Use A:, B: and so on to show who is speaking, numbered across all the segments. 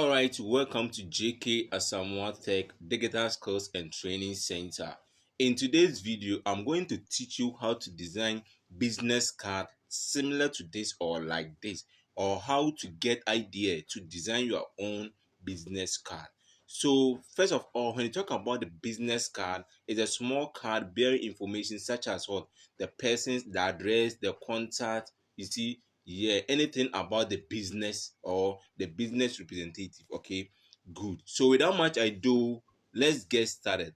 A: Alright, welcome to JK Asamoah Tech Digital Skills and Training Center. In today's video, I'm going to teach you how to design business card similar to this or like this, or how to get idea to design your own business card. So first of all, when you talk about the business card, it's a small card bearing information such as what the person's, the address, the contact, you see, yeah, anything about the business or the business representative. Okay, good. So without much ado, let's get started.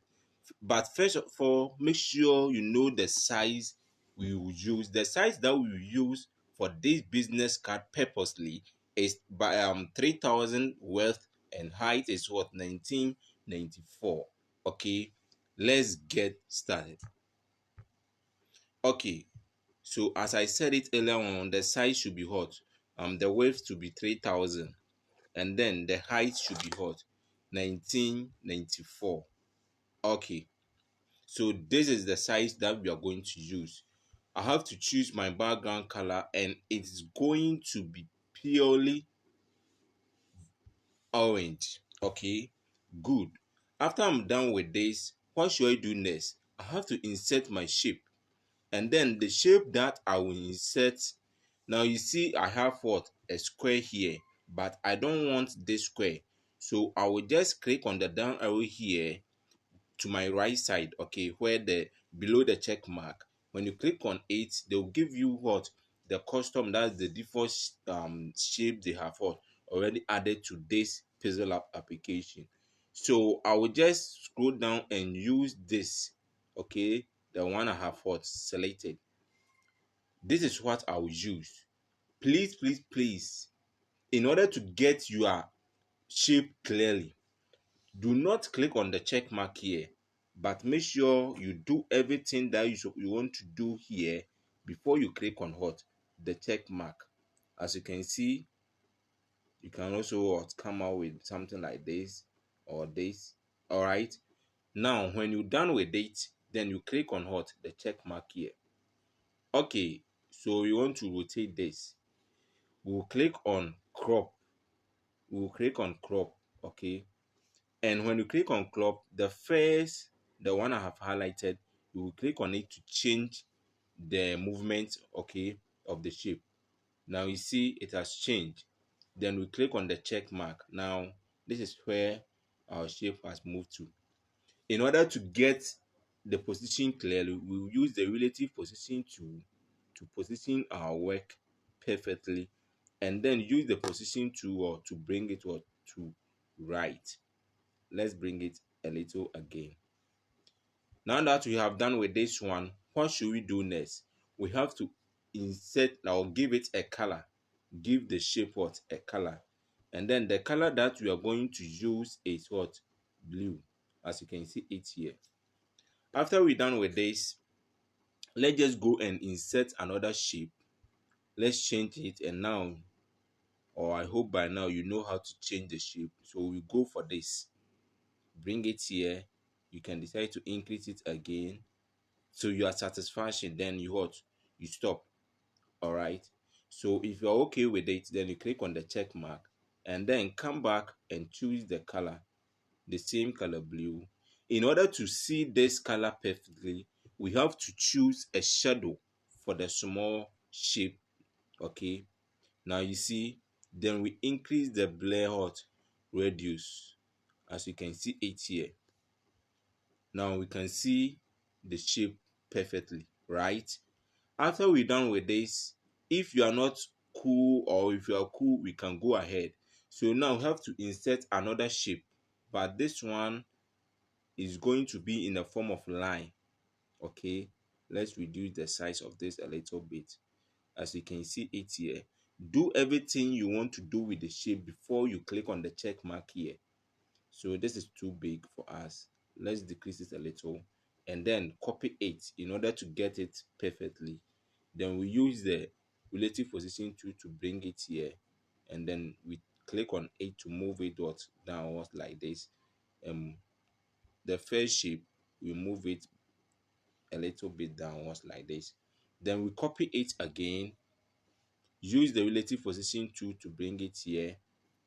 A: But first of all, make sure you know the size we will use. The size that we will use for this business card purposely is by 3000 width and height is what 1994. Okay, let's get started. Okay, so as I said it earlier on, the size should be hot. The width to be 3000, and then the height should be hot 1994. Okay, so this is the size that we are going to use. I have to choose my background color, and it's going to be purely orange. Okay, good. After I'm done with this, what should I do next? I have to insert my shape, and then the shape that I will insert. Now you see I have what, a square here, but I don't want this square, so I will just click on the down arrow here to my right side, okay, where the below the check mark. When you click on it, they'll give you what, the custom, that's the default shape they have what already added to this pixellab application. So I will just scroll down and use this, okay, the one I have what selected. This is what I will use. Please, in order to get your shape clearly, do not click on the check mark here, but make sure you do everything that you want to do here before you click on what, the check mark. As you can see, you can also come out with something like this or this. All right, now when you're done with it, then you click on what, the check mark here. Okay, so you want to rotate this. We'll click on crop. We'll click on crop. Okay, and when you click on crop, the one I have highlighted, you will click on it to change the movement, okay, of the shape. Now you see it has changed. Then we click on the check mark. Now this is where our shape has moved to. In order to get the position clearly, we will use the relative position to position our work perfectly, and then use the position to bring it to right. Let's bring it a little again. Now that we have done with this one, what should we do next? We have to insert or give it a color. Give the shape what, a color. And then the color that we are going to use is what, blue, as you can see it here. After we're done with this, let's just go and insert another shape. Let's change it, and now, or I hope by now you know how to change the shape. So we go for this. Bring it here. You can decide to increase it again to your satisfaction, then you what, you stop. All right, so if you're okay with it, then you click on the check mark and then come back and choose the color, the same color, blue. In order to see this color perfectly, we have to choose a shadow for the small shape. Okay, now you see, then we increase the blur radius, as you can see it here. Now we can see the shape perfectly, right? After we're done with this, if you are not cool, or if you are cool, we can go ahead. So now we have to insert another shape, but this one is going to be in the form of line. Okay, let's reduce the size of this a little bit. As you can see it here, do everything you want to do with the shape before you click on the check mark here. So this is too big for us. Let's decrease it a little and then copy it in order to get it perfectly. Then we use the relative position tool to bring it here, and then we click on it to move it downwards like this. The first shape, we move it a little bit downwards like this. Then we copy it again, use the relative position tool to bring it here,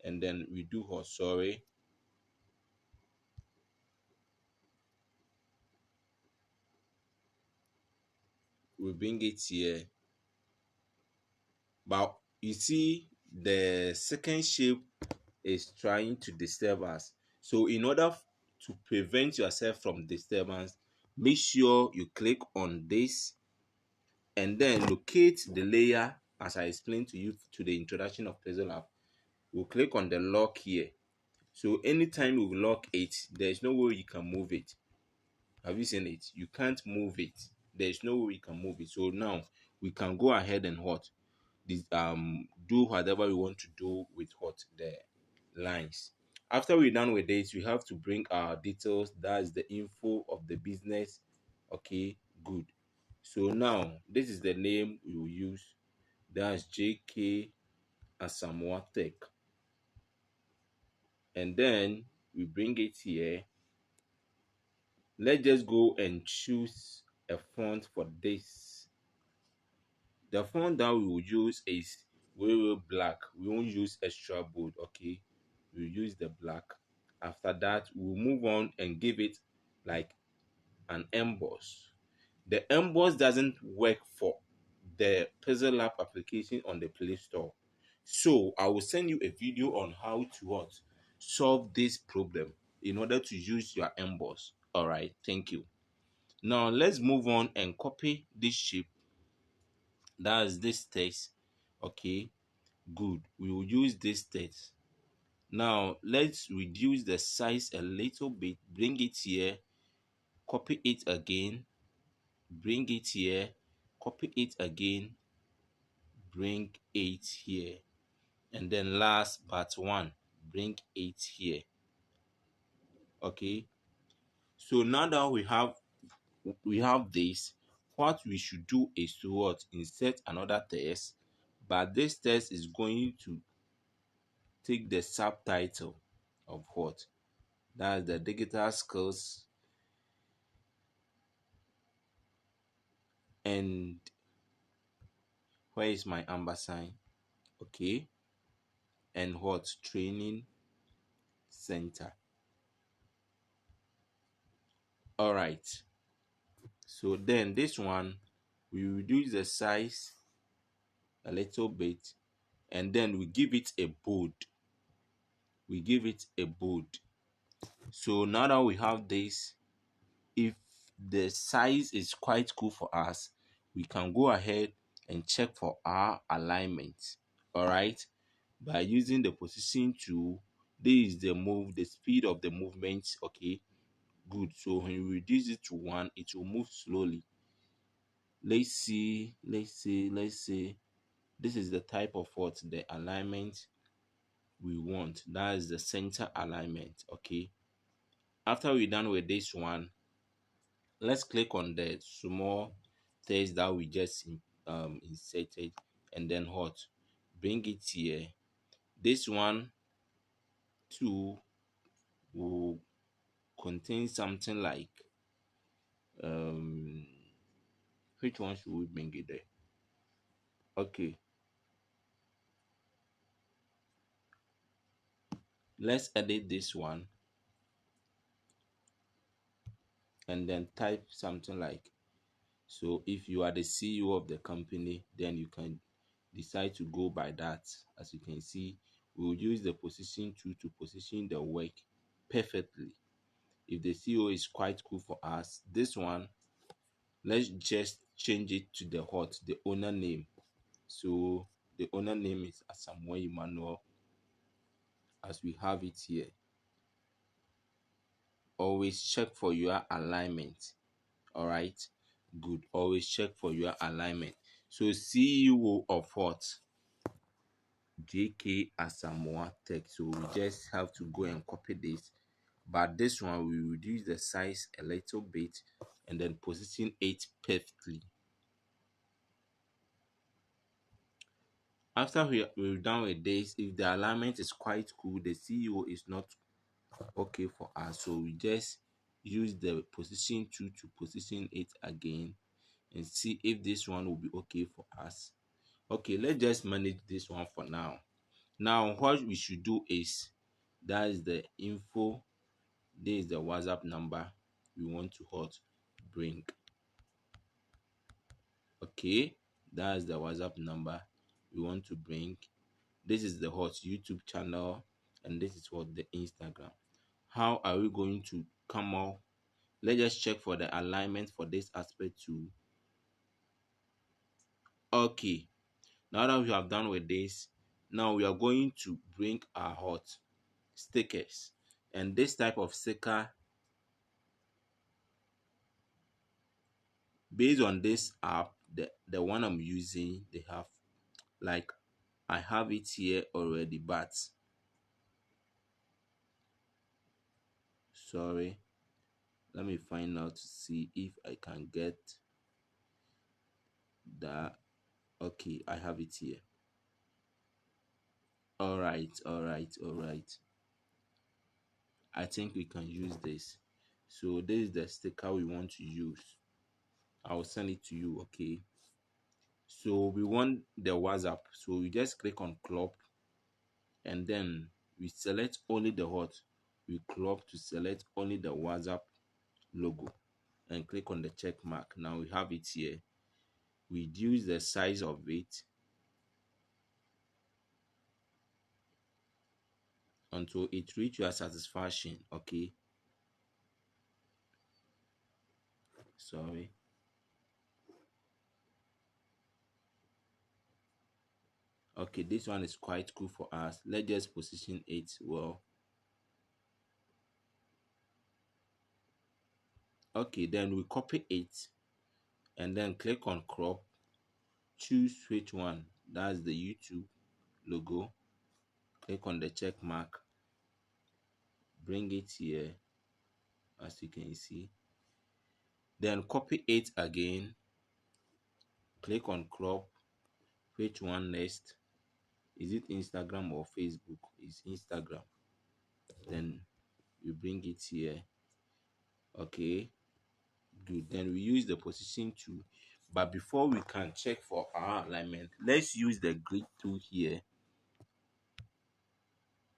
A: and then we do hot. Sorry, we bring it here. But you see, the second shape is trying to disturb us. So in order to prevent yourself from disturbance, make sure you click on this and then locate the layer as I explained to you to the introduction of pixellab. We'll click on the lock here. So anytime we lock it, there's no way you can move it. Have you seen it? You can't move it. There's no way you can move it. So now we can go ahead and what? This, do whatever we want to do with what? The lines. After we're done with this, we have to bring our details. That's the info of the business. Okay, good. So now this is the name we will use. That's JK Asamoah Tech. And then we bring it here. Let's just go and choose a font for this. The font that we will use is very black. We won't use extra bold. Okay, we'll use the black. After that, we'll move on and give it like an emboss. The emboss doesn't work for the pixellab application on the Play Store. So I will send you a video on how to what? Solve this problem in order to use your emboss. All right, thank you. Now let's move on and copy this shape. That's this text. Okay, good. We will use this text. Now let's reduce the size a little bit. Bring it here. Copy it again. Bring it here. Copy it again. Bring it here. And then last but one, bring it here. Okay. So now that we have this, what we should do is to what? Insert another text, but this text is going to take the subtitle of what? That's the digital skills and where is my ampersand? Okay, and what? Training center. All right. So then this one, we reduce the size a little bit and then we give it a bold. We give it a bold. So now that we have this, if the size is quite cool for us, we can go ahead and check for our alignment. All right, by using the position tool. This is the speed of the movement. Okay, good. So when you reduce it to 1, it will move slowly. Let's see. This is the type of what? The alignment we want. That is the center alignment. Okay, after we're done with this one, let's click on the small text that we just inserted and then what? Bring it here. This one too will contain something like um which one should we bring it there? Okay, let's edit this one and then type something like, so if you are the CEO of the company, then you can decide to go by that. As you can see, we will use the position tool to position the work perfectly. If the CEO is quite cool for us, this one, let's just change it to the owner name. So the owner name is Asamoah Emmanuel, as we have it here. Always check for your alignment. All right, good. Always check for your alignment. So CEO of what? JK Asamoah Tech. So we just have to go and copy this, but this one we reduce the size a little bit and then position it perfectly. After we're done with this, if the alignment is quite cool, the CEO is not okay for us, so we just use the position tool to position it again and see if this one will be okay for us. Okay, let's just manage this one for now. Now what we should do is, that is the info, this is the WhatsApp number we want to hot bring. Okay, that's the WhatsApp number we want to bring. This is the hot YouTube channel, and this is what the Instagram. How are we going to come out? Let's just check for the alignment for this aspect too. Okay, now that we have done with this, now we are going to bring our hot stickers, and this type of sticker, based on this app, the one I'm using, they have, like, I have it here already, but sorry, let me find out to see if I can get that. Okay, I have it here. All right, all right, all right. I think we can use this. So this is the sticker we want to use. I will send it to you. Okay, so we want the WhatsApp, so we just click on crop, and then we select only the hot. We crop to select only the WhatsApp logo, and click on the check mark. Now we have it here. We reduce the size of it until it reach your satisfaction. Okay, sorry. Okay, this one is quite cool for us. Let's just position it well. Okay, then we copy it, and then click on crop, choose which one, that's the YouTube logo. Click on the check mark, bring it here, as you can see. Then copy it again, click on crop, which one next? Is it Instagram or Facebook? It's Instagram. Then we bring it here. Okay, good. Then we use the position tool. But before we can check for our alignment, let's use the grid tool here.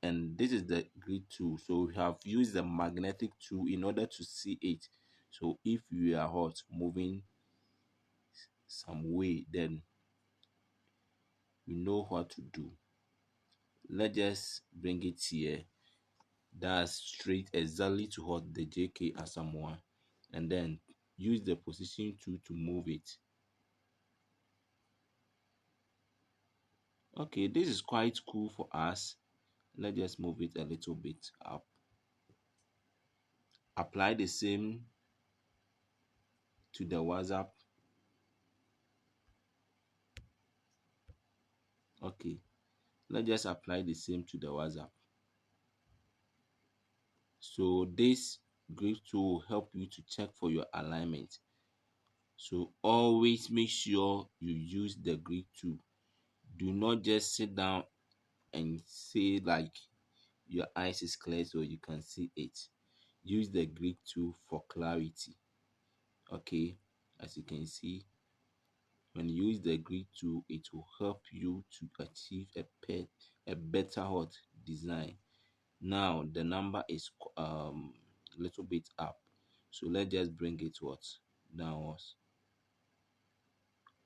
A: And this is the grid tool. So we have used the magnetic tool in order to see it. So if we are hot moving some way, then we know what to do. Let's just bring it here. That's straight exactly to what the JK as someone, and then use the position tool to move it. Okay, this is quite cool for us. Let's just move it a little bit up. Apply the same to the WhatsApp. Okay, let's just apply the same to the WhatsApp. So this grid tool will help you to check for your alignment. So always make sure you use the grid tool. Do not just sit down and say like your eyes is clear so you can see it. Use the grid tool for clarity. Okay, as you can see, when you use the grid tool, it will help you to achieve a better hot design. Now the number is little bit up, so let's just bring it what downwards.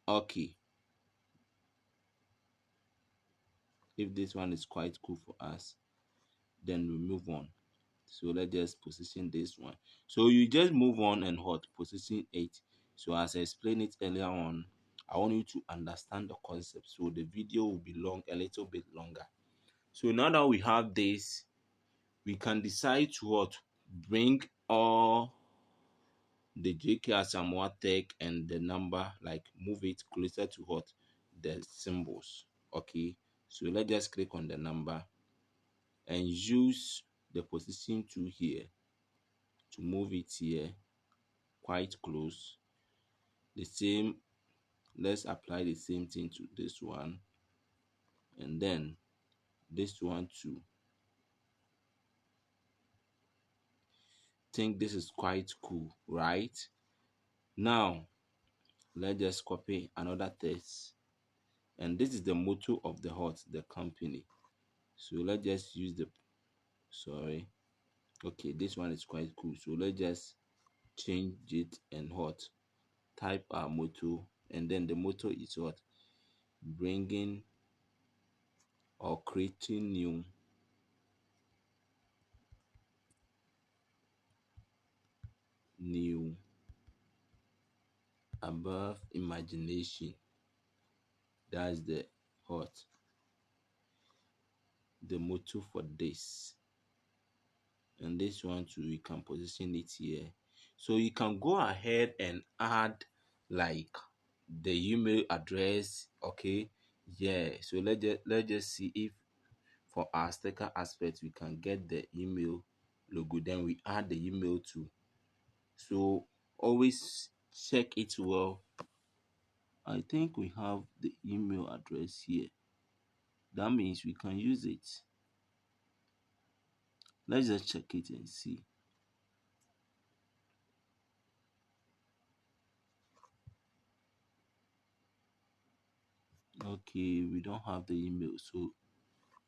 A: Okay, if this one is quite cool for us, then we move on. So let's just position this one. So you just move on and hot position 8. So as I explained it earlier on, I want you to understand the concept, so the video will be long, a little bit longer. So now that we have this, we can decide to what bring all the JK Asamoah tag and the number, like move it closer to what the symbols. Okay, so let's just click on the number and use the position tool here to move it here quite close. The same, let's apply the same thing to this one, and then this one too. Think this is quite cool, right? Now let's just copy another text, and this is the motto of the hot, the company. So let's just use the, sorry, okay, this one is quite cool. So let's just change it and what, type our motto, and then the motto is what, bringing or creating new above imagination. That's the what, the motto for this. And this one too, you can position it here. So you can go ahead and add like the email address. Okay, yeah, so let's just see if for our sticker aspect we can get the email logo, then we add the email too. So always check it well. I think we have the email address here. That means we can use it. Let's just check it and see. Okay, we don't have the email, so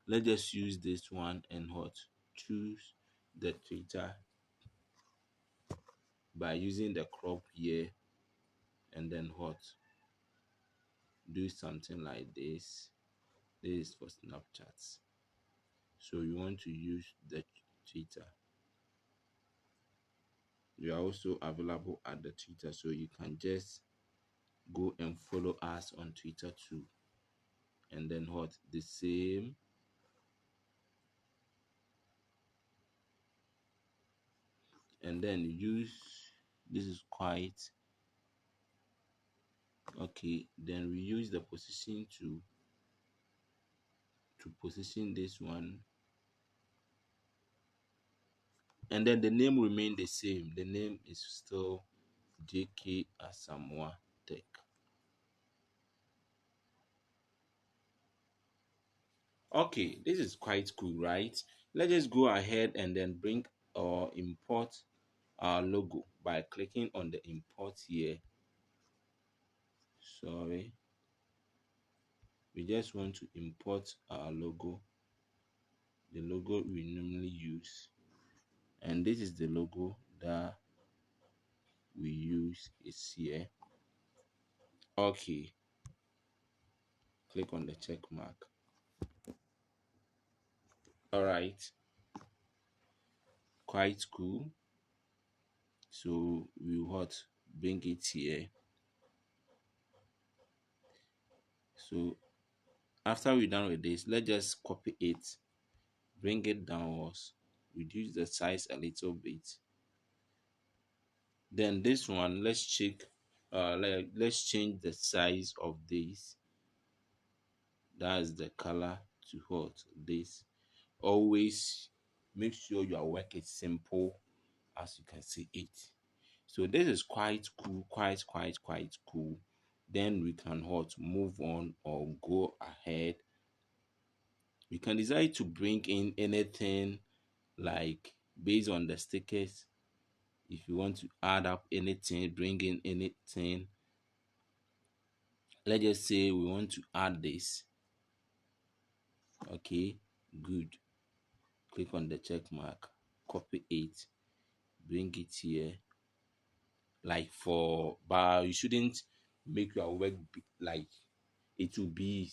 A: let's just use this one and what, choose the Twitter by using the crop here, and then what, do something like this. This is for Snapchat, so you want to use the Twitter. We are also available at the Twitter, so you can just go and follow us on Twitter too, and then what, the same, and then use, this is quite okay. Then we use the position to position this one, and then the name remain the same. The name is still JK Asamoah Tech. Okay, this is quite cool, right? Let's just go ahead and then bring or import our logo by clicking on the import here. Sorry, we just want to import our logo, the logo we normally use, and this is the logo that we use is here. Okay, click on the check mark. All right, quite cool. So we what, bring it here. So after we're done with this, let's just copy it, bring it downwards, reduce the size a little bit. Then this one, let's check, let's change the size of this. That's the color to what, this. Always make sure your work is simple as you can see it. So this is quite cool, quite cool. Then we can what, move on or go ahead. We can decide to bring in anything like based on the stickers. If you want to add up anything, bring in anything. Let's just say we want to add this. Okay, good. Click on the check mark, copy it, bring it here. Like for, but you shouldn't make your work like it will be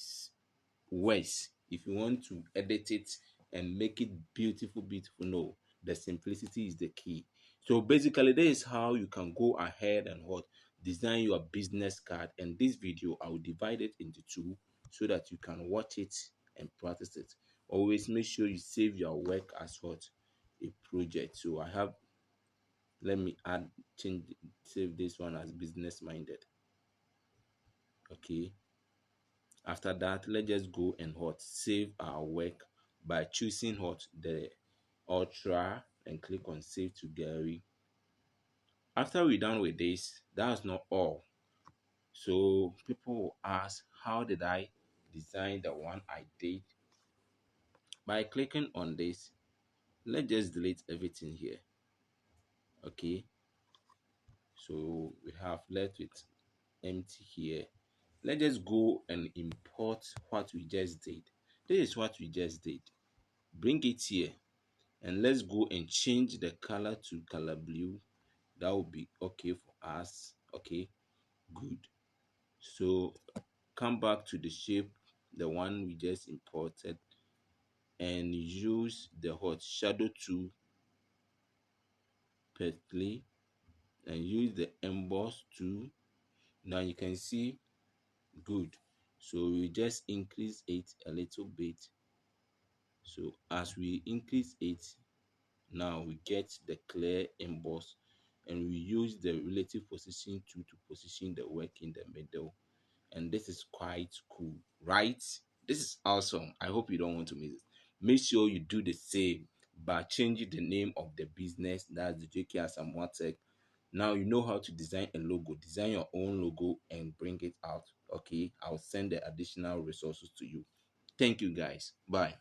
A: worse. If you want to edit it and make it beautiful, no, the simplicity is the key. So basically, this is how you can go ahead and what, design your business card. And this video, I will divide it into two so that you can watch it and practice it. Always make sure you save your work as what, a project. So I have, let me add, change, save this one as business minded. Okay, after that, let's just go and what, save our work by choosing what, the ultra, and click on save to gallery. After we're done with this, that's not all. So people will ask, how did I design the one I did? By clicking on this, let's just delete everything here. Okay, so we have left it empty here. Let's just go and import what we just did. This is what we just did. Bring it here, and let's go and change the color to color blue. That will be okay for us. Okay, good. So come back to the shape, the one we just imported, and use the hot shadow tool perfectly, and use the emboss tool. Now you can see good. So we just increase it a little bit. So as we increase it, now we get the clear emboss, and we use the relative position tool to position the work in the middle. And this is quite cool, right? This is awesome. I hope you don't want to miss it. Make sure you do the same by changing the name of the business. That's the JK Asamoah Tech. Now you know how to design a logo. Design your own logo and bring it out. Okay, I'll send the additional resources to you. Thank you guys. Bye.